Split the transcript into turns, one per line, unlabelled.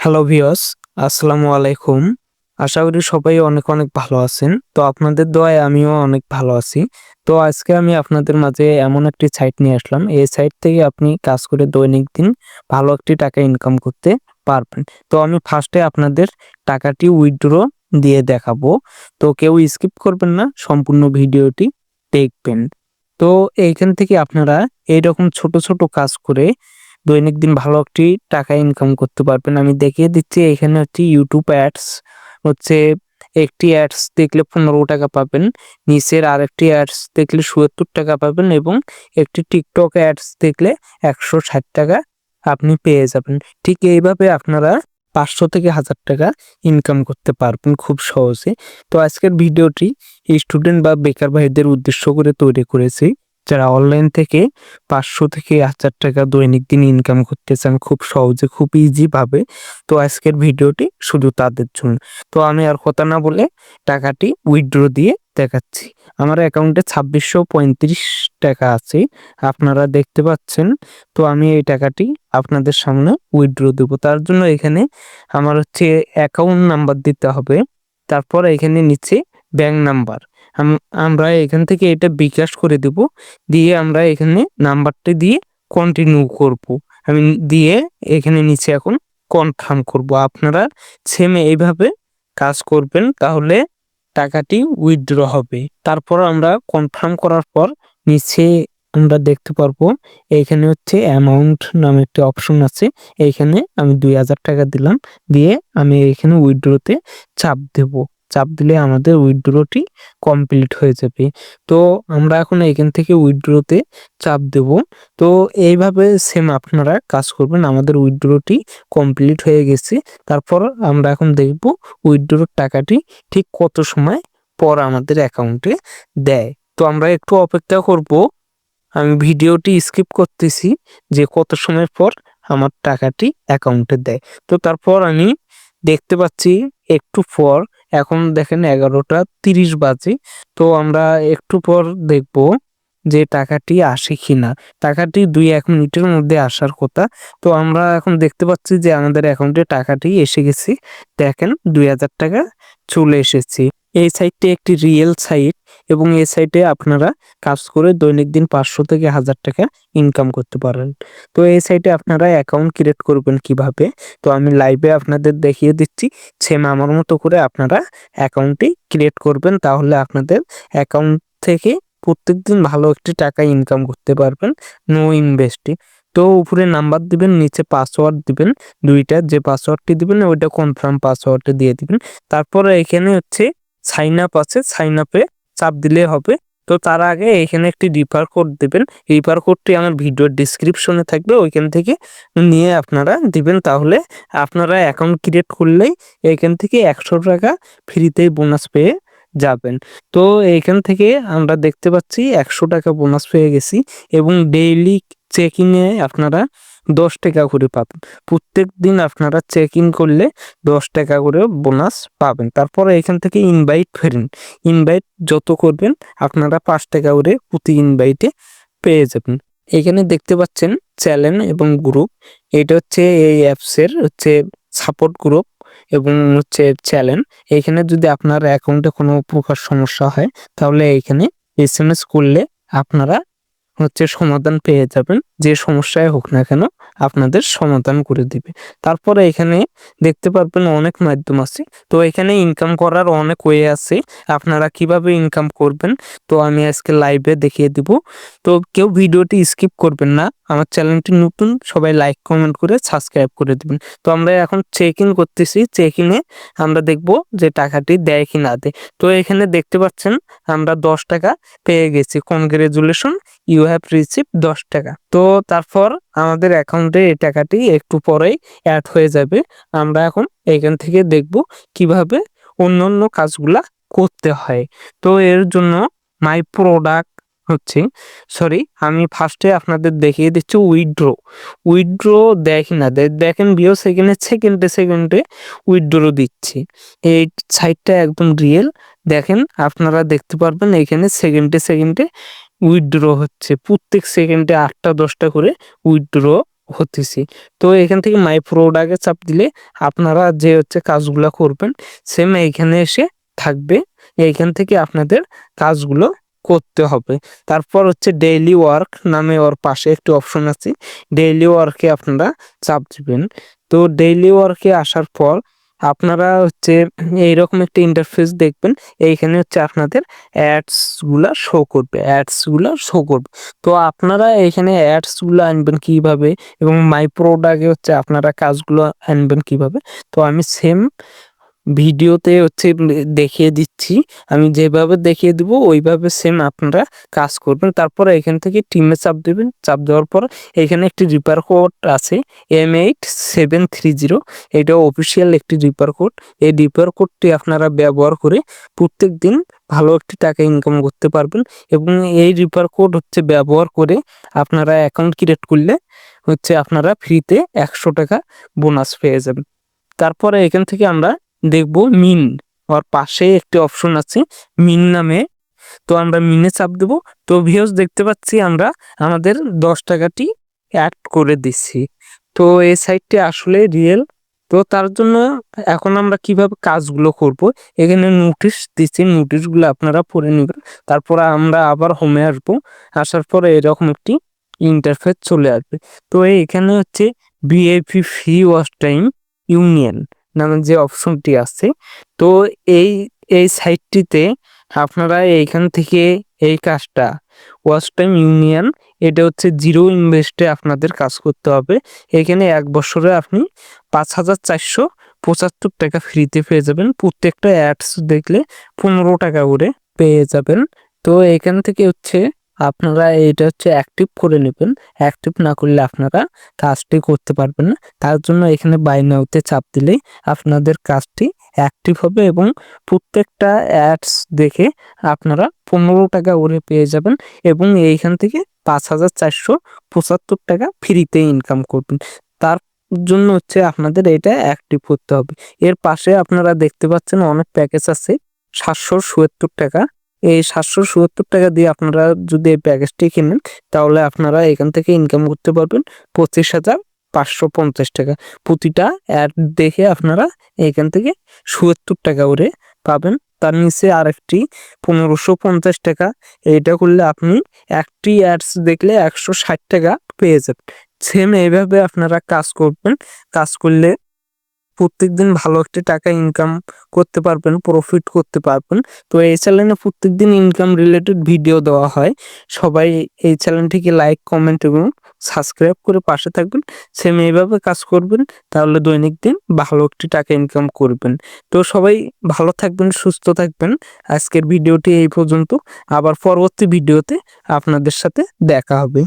Hello viewers, আসসালামু আলাইকুম। আশা করি সবাই অনেক অনেক ভালো আছেন। তো আপনাদের দোয়ায় আমিও অনেক ভালো আছি। তো আজকে আমি আপনাদের মাঝে এমন একটি সাইট নিয়ে আসলাম। এই সাইট থেকে আপনি কাজ করে দৈনিক দিন ভালো একটি টাকা ইনকাম করতে পারবেন। তো আমি ফার্স্টে আপনাদের টাকাটি উইথড্র দিয়ে দেখাবো। তো কেউ স্কিপ করবেন না, সম্পূর্ণ ভিডিওটি দেখবেন। তো এইখান থেকে আপনারা এইরকম ছোট ছোট কাজ করে দৈনিক দিন ভালো একটি টাকা ইনকাম করতে পারবেন। আমি দেখিয়ে দিচ্ছি, এখানে হচ্ছে ইউটিউব অ্যাডস হচ্ছে, একটি অ্যাডস দেখলে 15 টাকা পাবেন, নিচের আরেকটি অ্যাডস দেখলে ৭৭ টাকা পাবেন এবং একটি টিকটক অ্যাডস দেখলে ১৬০ টাকা আপনি পেয়ে যাবেন। ঠিক এইভাবে আপনারা ৫০০ থেকে ১০০০ টাকা ইনকাম করতে পারবেন খুব সহজে। তো আজকের ভিডিওটি স্টুডেন্ট বা বেকার ভাইদের উদ্দেশ্য করে তৈরি করেছি, যারা অনলাইন থেকে ৫০০ থেকে ১০০০ টাকা দৈনিক দিন ইনকাম করতে চান খুব সহজে, খুব ইজি ভাবে। তো আজকের ভিডিওটি শুধু তাদের জন্য। তো আমি আর কথা না বলে টাকাটি উইথড্র দিয়ে দেখাচ্ছি। আমার অ্যাকাউন্টে ২৬৩৫ টাকা আছে, আপনারা দেখতে পাচ্ছেন। তো আমি এই টাকাটি আপনাদের সামনে উইথড্র দেব। তার জন্য এখানে আমার হচ্ছে অ্যাকাউন্ট নাম্বার দিতে হবে। তারপর এখানে নিচে ব্যাংক নাম্বার, আমরা এখান থেকে এটা বিকাশ করে দেব। দিয়ে আমরা এখানে নাম্বারটা দিয়ে কন্টিনিউ করব। আমি দিয়ে এখানে নিচে এখন কনফার্ম করব। আপনারা সেম এইভাবে কাজ করবেন, তাহলে টাকাটি উইথড্র হবে। তারপর আমরা কনফার্ম করার পর নিচে আমরা দেখতে পারবো এইখানে হচ্ছে অ্যামাউন্ট নামে একটি অপশন আছে। এইখানে আমি ২০০০ টাকা দিলাম, দিয়ে আমি এখানে উইথড্রতে চাপ দেব। চাপ দিলে আমাদের উইথড্রটি কমপ্লিট হয়ে যাবে। তো আমরা এখন এখান থেকে উইথড্রতে চাপ দেব। তো এইভাবে সেম আপনারা কাজ করবেন। আমাদের উইথড্রটি কমপ্লিট হয়ে গেছে। তারপর আমরা এখন দেখব উইথড্রর টাকাটি ঠিক কত সময় পর আমাদের অ্যাকাউন্টে দেয়। তো আমরা একটু অপেক্ষা করব। আমি ভিডিওটি স্কিপ করতেছি যে কত সময় পর আমার টাকাটি অ্যাকাউন্টে দেয়। তো তারপর আমি দেখতে পাচ্ছি একটু পর, এখন দেখেন 11:30 বাজে। তো আমরা একটু পর দেখব যে টাকাটি আসে কিনা। টাকাটি ২-১ মিনিটের মধ্যে আসার কথা। তো আমরা এখন দেখতে পাচ্ছি যে আমাদের অ্যাকাউন্টে টাকাটি এসে গেছে। দেখেন ২০০০ টাকা চলে এসেছে। এই সাইটটি একটি রিয়েল সাইট এবং এই সাইটে আপনারা কাজ করে দৈনিক দিন ৫০০ থেকে ১০০০ টাকা ইনকাম করতে পারেন। তো এই সাইটে আপনারা অ্যাকাউন্ট ক্রিয়েট করবেন কিভাবে, তো আমি লাইভে আপনাদের দেখিয়ে দিচ্ছি। সেম আমার মতো করে আপনারা অ্যাকাউন্টটি ক্রিয়েট করবেন, তাহলে আপনাদের অ্যাকাউন্ট থেকে প্রত্যেকদিন ভালো একটি টাকা ইনকাম করতে পারবেন, নো ইনভেস্টে। তো উপরে নাম্বার দিবেন, নিচে পাসওয়ার্ড দিবেন, দুইটা যে পাসওয়ার্ডটি দিবেন ওইটা কনফার্ম পাসওয়ার্ডটা দিয়ে দিবেন। তারপরে এখানে হচ্ছে সাইন আপ আছে, সাইন আপে চাপ দিলে হবে। তো তার আগে এখানে একটি রিফার কোড দিবেন। রিফার কোডটি আমার ভিডিওর ডেসক্রিপশনে থাকবে, ওইখান থেকে নিয়ে আপনারা দিবেন। তাহলে আপনারা অ্যাকাউন্ট ক্রিয়েট করলেই এখান থেকে ১০০ টাকা ফ্রিতেই বোনাস পেয়ে যাবেন। তো এইখান থেকে আমরা দেখতে পাচ্ছি ১০০ টাকা বোনাস পেয়ে গেছি এবং ডেইলি চেক-ইনে আপনারা ১০ টাকা করে পাবেন। প্রত্যেকদিন আপনারা চেক ইন করলে ১০ টাকা করে বোনাস পাবেন। তারপরে এখান থেকে ইনভাইট ফ্রেন্ড, ইনভাইট যত করবেন আপনারা ৫ টাকা করে প্রতি ইনভাইটে পেয়ে যাবেন। এখানে দেখতে পাচ্ছেন চ্যানেল এবং গ্রুপ, এটা হচ্ছে এই অ্যাপসের হচ্ছে সাপোর্ট গ্রুপ এবং হচ্ছে চ্যানেল। এখানে যদি আপনার অ্যাকাউন্টে কোনো প্রকার সমস্যা হয়, তাহলে এখানে এসএমএস করলে আপনারা হচ্ছে সমাধান পেয়ে যাবেন। যে সমস্যায় হোক না কেন আপনাদের সমাধান করে দিবে। তারপরে এখানে দেখতে পারবেন অনেক মাধ্যম আছে। তো এখানে ইনকাম করার অনেক ওয়ে আছে, আপনারা কিভাবে ইনকাম করবেন তো আমি আজকে লাইভে দেখিয়ে দিব। তো কেউ ভিডিওটি স্কিপ করবেন না। আমার চ্যানেলটি নতুন, সবাই লাইক কমেন্ট করে সাবস্ক্রাইব করে দিবেন। তো আমরা এখন চেক ইন করতেছি, চেক ইনে আমরা দেখব যে টাকাটি দেয় কি না দেয়। তো এখানে দেখতে পাচ্ছেন আমরা ১০ টাকা পেয়ে গেছি। কনগ্রেচুলেশন, ইউ হ্যাভ রিসিভড ১০ টাকা। তো তারপর আমাদের অ্যাকাউন্টে এই টাকাটি একটু পরেই অ্যাড হয়ে যাবে। আমরা এখন এখান থেকে দেখব কিভাবে অন্যান্য কাজগুলা করতে হয়। তো এর জন্য মাই প্রোডাক্ট হচ্ছে, সরি আমি ফার্স্টে আপনাদের দেখিয়ে দিচ্ছি উইথড্র। উইথড্র দেয় কি না দেয়, দেখেন ভিউয়ার্স এখানে সেকেন্ডে সেকেন্ডে উইথড্র দিচ্ছি। এই সাইটটা একদম রিয়েল, দেখেন আপনারা দেখতে পারবেন এখানে সেকেন্ডে সেকেন্ডে উইথড্র হচ্ছে। প্রত্যেক সেকেন্ডে ৮টা ১০টা করে উইথড্র হতেছি। তো এখান থেকে মাই প্রোডাক্টে চাপ দিলে আপনারা যে হচ্ছে কাজগুলা করবেন সেম এইখানে এসে থাকবে। এইখান থেকে আপনাদের কাজগুলো করতে হবে। তারপর হচ্ছে ডেইলি ওয়ার্ক নামে ওর পাশে একটি অপশন আছে। ডেইলি ওয়ার্কে আপনারা চাপ দিবেন। তো ডেইলি ওয়ার্কে আসার পর আপনারা হচ্ছে এইরকম একটা ইন্টারফেস দেখবেন। এইখানে হচ্ছে আপনাদের অ্যাডস গুলা শো করবে। তো আপনারা এখানে অ্যাডস গুলো আনবেন কিভাবে এবং মাই প্রোডাক্টে হচ্ছে আপনারা কাজগুলো আনবেন কিভাবে, তো আমি সেম ভিডিওতে হচ্ছে দেখিয়ে দিচ্ছি। আমি যেভাবে দেখিয়ে দিব ওইভাবে সেম আপনারা কাজ করবেন। তারপরে এখান থেকে টিমে চাপ দেবেন। চাপ দেওয়ার পর এখানে একটি রিপার কোড আছে M8730। এটা অফিসিয়াল একটি রিপার কোড। এই রিপার কোডটি আপনারা ব্যবহার করে প্রত্যেক দিন ভালো একটি টাকা ইনকাম করতে পারবেন এবং এই রিপার কোড হচ্ছে ব্যবহার করে আপনারা অ্যাকাউন্ট ক্রিয়েট করলে হচ্ছে আপনারা ফ্রিতে 100 টাকা বোনাস পেয়ে যাবেন। তারপরে এখান থেকে আমরা দেখব মিন, ওর পাশে একটি অপশন আছে মিন নামে। তো আমরা মিনে চাপ দেব। তো ভিউজ দেখতে পাচ্ছি আমরা আমাদের 10 টাকাটি অ্যাড করে দিচ্ছি। তো এই সাইটটি আসলে রিয়েল। তো তার জন্য এখন আমরা কিভাবে কাজগুলো করব, এখানে নোটিশ দিচ্ছি, নোটিশগুলো আপনারা পড়ে নেবেন। তারপর আমরা আবার হোমে আসবো। আসার পরে এরকম একটি ইন্টারফেস চলে আসবে। তো এখানে হচ্ছে VIP free watch time union নামে যে অপশনটি আছে, তো এই এই সাইটটিতে আপনারা এইখান থেকে এই কাজটা ওয়াচ টাইম ইউনিয়ন, এটা হচ্ছে জিরো ইনভেস্টে আপনাদের কাজ করতে হবে। এখানে 1 বছরে আপনি 5,475 টাকা ফ্রিতে পেয়ে যাবেন। প্রত্যেকটা অ্যাডস দেখলে 15 টাকা করে পেয়ে যাবেন। তো এখান থেকে হচ্ছে আপনারা এটা হচ্ছে অ্যাক্টিভ করে নেবেন। অ্যাক্টিভ না করলে আপনারা কাজটি করতে পারবেন না। তার জন্য এখানে বাই নাওতে চাপ দিলেই আপনাদের কাজটি অ্যাক্টিভ হবে এবং প্রত্যেকটা অ্যাডস দেখে আপনারা 15 টাকা করে পেয়ে যাবেন এবং এইখান থেকে 5,475 টাকা ফ্রিতে ইনকাম করবেন। তার জন্য হচ্ছে আপনাদের এটা অ্যাক্টিভ করতে হবে। এর পাশে আপনারা দেখতে পাচ্ছেন অনেক প্যাকেজ আছে 777 টাকা। এই 777 টাকা দিয়ে আপনারা যদি এই প্যাকেজটি কেনেন তাহলে আপনারা এখান থেকে ইনকাম করতে পারবেন 25,550 টাকা। প্রতিটা অ্যাড দেখে আপনারা এখান থেকে ৭০ টাকা করে পাবেন। তার নিচে আরেকটি 1550 টাকা। এইটা করলে আপনি একটি অ্যাডস দেখলে 160 টাকা পেয়ে যাবেন। সেম এইভাবে আপনারা কাজ করবেন। কাজ করলে প্রত্যেকদিন ভালো একটা টাকা ইনকাম করতে পারবেন, প্রফিট করতে পারবেন। তো এই চ্যানেলে প্রত্যেকদিন ইনকাম রিলেটেড ভিডিও দেওয়া হয়। সবাই এই চ্যানেলটিকে লাইক, কমেন্ট এবং সাবস্ক্রাইব করে পাশে থাকবেন। সেম এইভাবে কাজ করবেন, তাহলে দৈনিক দিন ভালো একটি টাকা ইনকাম করবেন। তো সবাই ভালো থাকবেন, সুস্থ থাকবেন। আজকের ভিডিওটি এই পর্যন্ত। আবার পরবর্তী ভিডিওতে আপনাদের সাথে দেখা হবে।